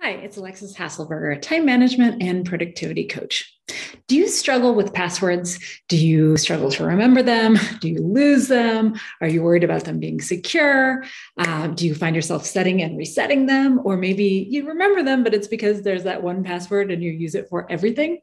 Hi, it's Alexis Hasselberger, time management and productivity coach. Do you struggle with passwords? Do you struggle to remember them? Do you lose them? Are you worried about them being secure? Do you find yourself setting and resetting them? Or maybe you remember them, but it's because there's that one password and you use it for everything.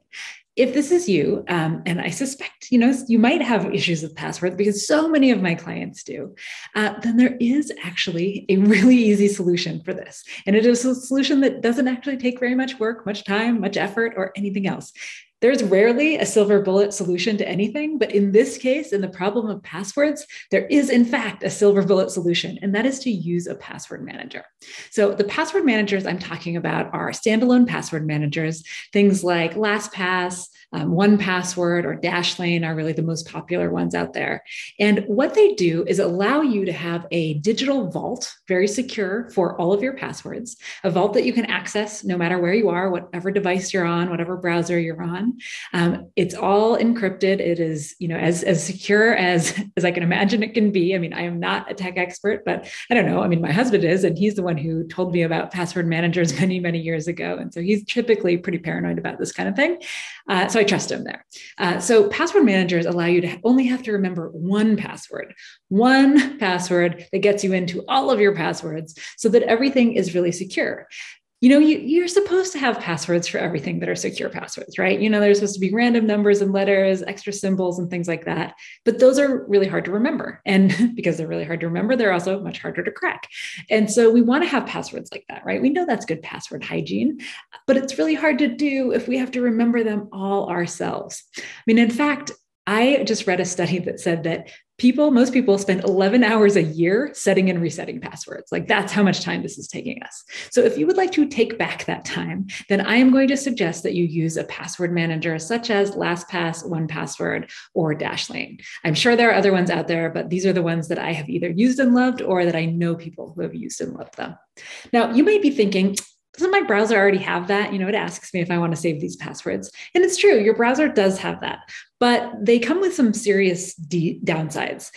If this is you, and I suspect you might have issues with passwords because so many of my clients do, then there is actually a really easy solution for this, and it is a solution that doesn't actually take very much work, much time, much effort, or anything else. There's rarely a silver bullet solution to anything, but in this case, in the problem of passwords, there is in fact a silver bullet solution, and that is to use a password manager. So the password managers I'm talking about are standalone password managers. Things like LastPass, 1Password, or Dashlane are really the most popular ones out there. And what they do is allow you to have a digital vault, very secure for all of your passwords, a vault that you can access no matter where you are, whatever device you're on, whatever browser you're on. It's all encrypted. It is, as secure as I can imagine it can be. I mean, I am not a tech expert, but I don't know. I mean, my husband is, and he's the one who told me about password managers many, many years ago. And so he's typically pretty paranoid about this kind of thing. So I trust him there. So password managers allow you to only have to remember one password that gets you into all of your passwords so that everything is really secure. You're supposed to have passwords for everything that are secure passwords, right? There's supposed to be random numbers and letters, extra symbols and things like that. But those are really hard to remember. And because they're really hard to remember, they're also much harder to crack. And so we want to have passwords like that, right? We know that's good password hygiene, but it's really hard to do if we have to remember them all ourselves. I mean, in fact, I just read a study that said that most people spend 11 hours a year setting and resetting passwords. Like that's how much time this is taking us. So if you would like to take back that time, then I am going to suggest that you use a password manager such as LastPass, 1Password, or Dashlane. I'm sure there are other ones out there, but these are the ones that I have either used and loved or that I know people who have used and loved them. Now, you might be thinking, doesn't my browser already have that? It asks me if I want to save these passwords. And it's true, your browser does have that. But they come with some serious downsides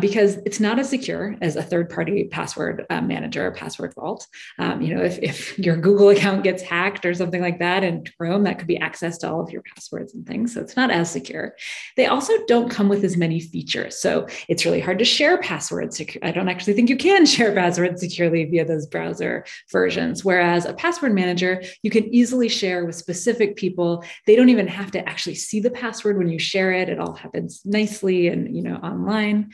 because it's not as secure as a third-party password manager or password vault. If your Google account gets hacked or something like that in Chrome, that could be access to all of your passwords and things. So it's not as secure. They also don't come with as many features. So it's really hard to share passwords. I don't actually think you can share passwords securely via those browser versions. Whereas a password manager, you can easily share with specific people. They don't even have to actually see the password when you share it. It all happens nicely and online.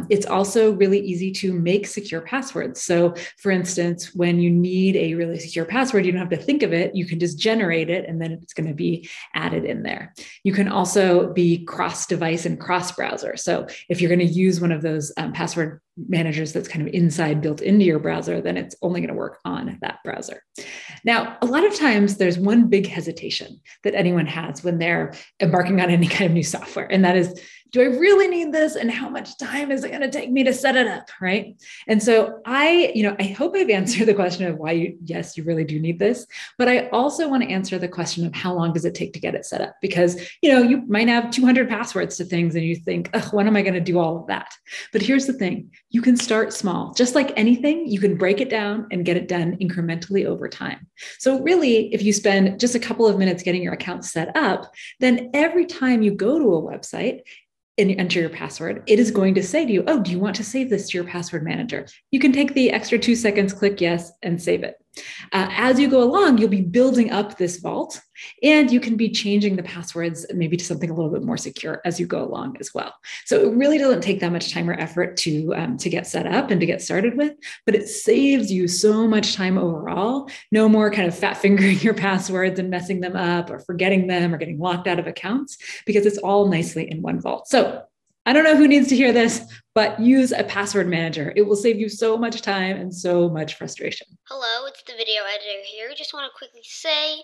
It's also really easy to make secure passwords. So for instance, when you need a really secure password, you don't have to think of it. You can just generate it and then it's going to be added in there. You can also be cross-device and cross-browser. So if you're going to use one of those password managers that's kind of built into your browser, then it's only going to work on that browser. Now, a lot of times there's one big hesitation that anyone has when they're embarking on any kind of new software, and that is, do I really need this? And how much time is it going to take me to set it up? Right. And so I hope I've answered the question of why yes, you really do need this. But I also want to answer the question of how long does it take to get it set up? Because, you might have 200 passwords to things and you think, when am I going to do all of that? But here's the thing. You can start small. Just like anything, you can break it down and get it done incrementally over time. So really, if you spend just a couple of minutes getting your account set up, then every time you go to a website, and you enter your password, it is going to say to you, oh, do you want to save this to your password manager? You can take the extra 2 seconds, click yes, and save it. As you go along, you'll be building up this vault, and you can be changing the passwords maybe to something a little bit more secure as you go along as well. So it really doesn't take that much time or effort to get set up and to get started with, but it saves you so much time overall. No more kind of fat fingering your passwords and messing them up or forgetting them or getting locked out of accounts because it's all nicely in one vault. So I don't know who needs to hear this, but use a password manager. It will save you so much time and so much frustration. Hello, it's the video editor here. Just want to quickly say,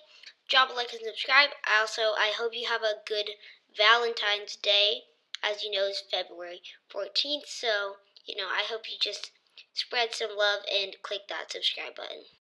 drop a like and subscribe. I hope you have a good Valentine's Day. As you know, it's February 14th, so, I hope you just spread some love and click that subscribe button.